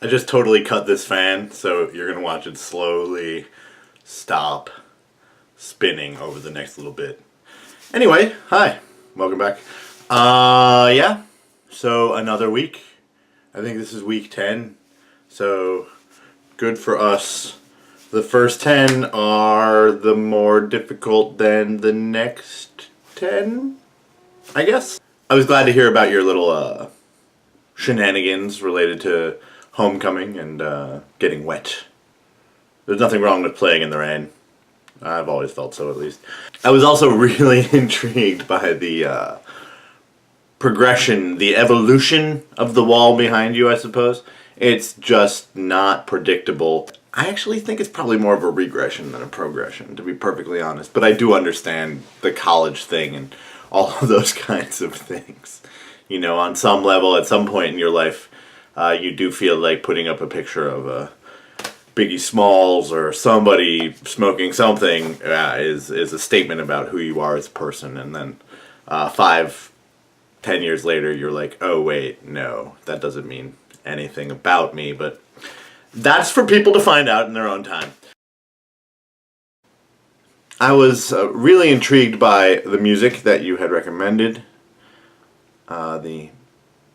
I just totally cut this fan, so you're gonna watch it slowly stop spinning over the next little bit. Anyway, hi, welcome back. Yeah, so another week. I think this is week 10, so good for us. The first 10 are the more difficult than the next 10, I guess. I was glad to hear about your little shenanigans related to homecoming and getting wet. There's nothing wrong with playing in the rain. I've always felt so, at least. I was also really intrigued by the progression, the evolution of the wall behind you, I suppose. It's just not predictable. I actually think it's probably more of a regression than a progression, to be perfectly honest. But I do understand the college thing and all of those kinds of things. You know, on some level, at some point in your life, you do feel like putting up a picture of Biggie Smalls or somebody smoking something is a statement about who you are as a person. And then 5-10 years later, you're like, oh wait, no, that doesn't mean anything about me. But that's for people to find out in their own time. I was really intrigued by the music that you had recommended. The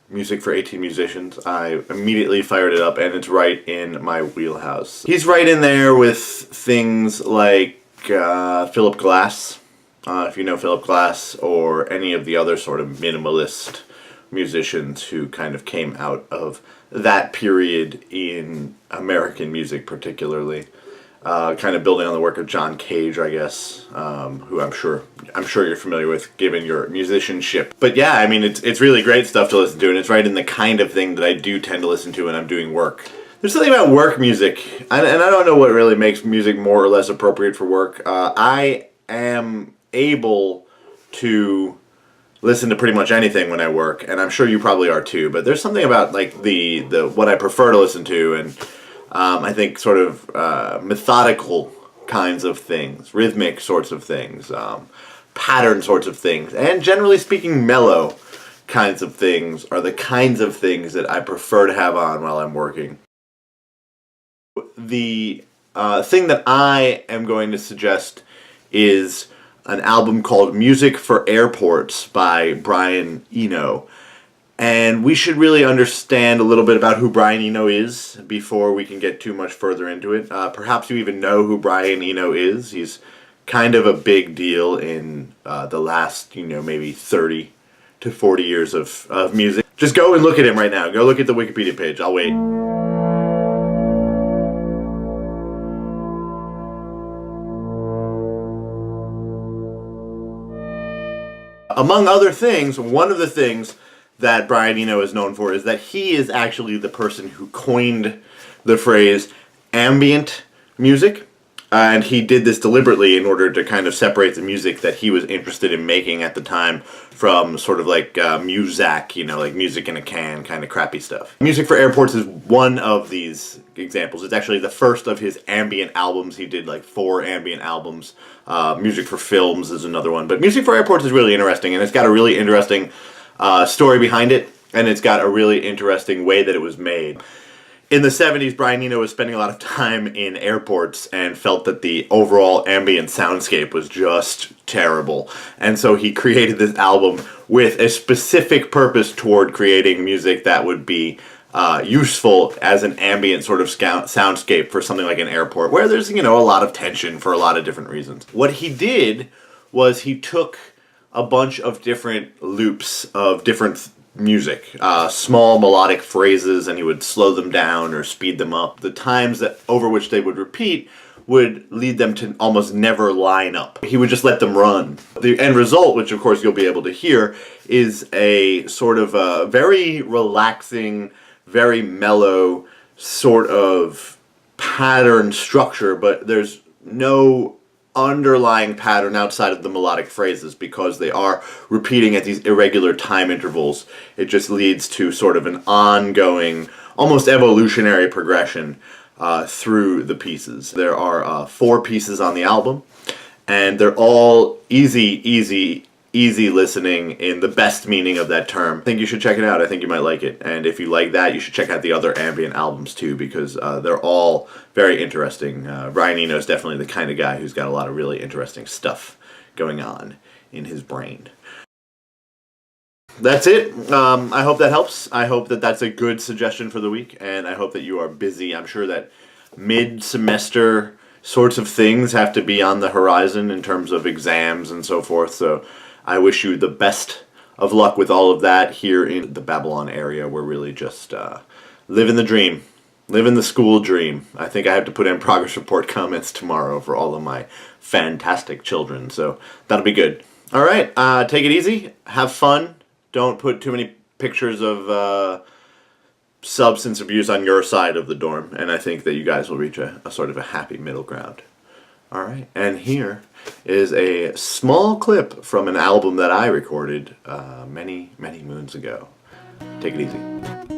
music for 18 musicians. I immediately fired it up, and it's right in my wheelhouse. He's right in there with things like Philip Glass, if you know Philip Glass, or any of the other sort of minimalist musicians who kind of came out of that period in American music particularly. Kind of building on the work of John Cage, I guess, who I'm sure you're familiar with, given your musicianship. But yeah, I mean, it's really great stuff to listen to, and it's right in the kind of thing that I do tend to listen to when I'm doing work. There's something about work music, and I don't know what really makes music more or less appropriate for work. I am able to listen to pretty much anything when I work, and I'm sure you probably are too. But there's something about like the what I prefer to listen to, and I think sort of methodical kinds of things, rhythmic sorts of things, pattern sorts of things, and generally speaking mellow kinds of things are the kinds of things that I prefer to have on while I'm working. The thing that I am going to suggest is an album called Music for Airports by Brian Eno. And we should really understand a little bit about who Brian Eno is before we can get too much further into it. Perhaps you even know who Brian Eno is. He's kind of a big deal in the last, maybe 30 to 40 years of music. Just go and look at him right now. Go look at the Wikipedia page. I'll wait. Among other things, one of the things that Brian Eno is known for is that he is actually the person who coined the phrase ambient music, and he did this deliberately in order to kind of separate the music that he was interested in making at the time from sort of like muzak, like music in a can kind of crappy stuff. Music for Airports is one of these examples. It's actually the first of his ambient albums. He did like 4 ambient albums. Music for Films is another one, but Music for Airports is really interesting, and it's got a really interesting story behind it, and it's got a really interesting way that it was made. In the 70s, Brian Eno was spending a lot of time in airports and felt that the overall ambient soundscape was just terrible. And so he created this album with a specific purpose toward creating music that would be useful as an ambient sort of soundscape for something like an airport, where there's, a lot of tension for a lot of different reasons. What he did was he took a bunch of different loops of different music, small melodic phrases, and he would slow them down or speed them up. The times that over which they would repeat would lead them to almost never line up. He would just let them run. The end result, which of course you'll be able to hear, is a sort of a very relaxing, very mellow sort of pattern structure, but there's no underlying pattern outside of the melodic phrases because they are repeating at these irregular time intervals. It just leads to sort of an ongoing, almost evolutionary progression through the pieces. There are 4 pieces on the album, and they're all easy easy listening in the best meaning of that term. I think you should check it out. I think you might like it. And if you like that, you should check out the other Ambient albums too, because they're all very interesting. Brian Eno is definitely the kind of guy who's got a lot of really interesting stuff going on in his brain. That's it. I hope that helps. I hope that that's a good suggestion for the week, and I hope that you are busy. I'm sure that mid-semester sorts of things have to be on the horizon in terms of exams and so forth, so I wish you the best of luck with all of that here in the Babylon area. We're really just living the dream, living the school dream. I think I have to put in progress report comments tomorrow for all of my fantastic children, so that'll be good. All right, take it easy, have fun. Don't put too many pictures of substance abuse on your side of the dorm, and I think that you guys will reach a sort of a happy middle ground. All right, and here is a small clip from an album that I recorded many, many moons ago. Take it easy.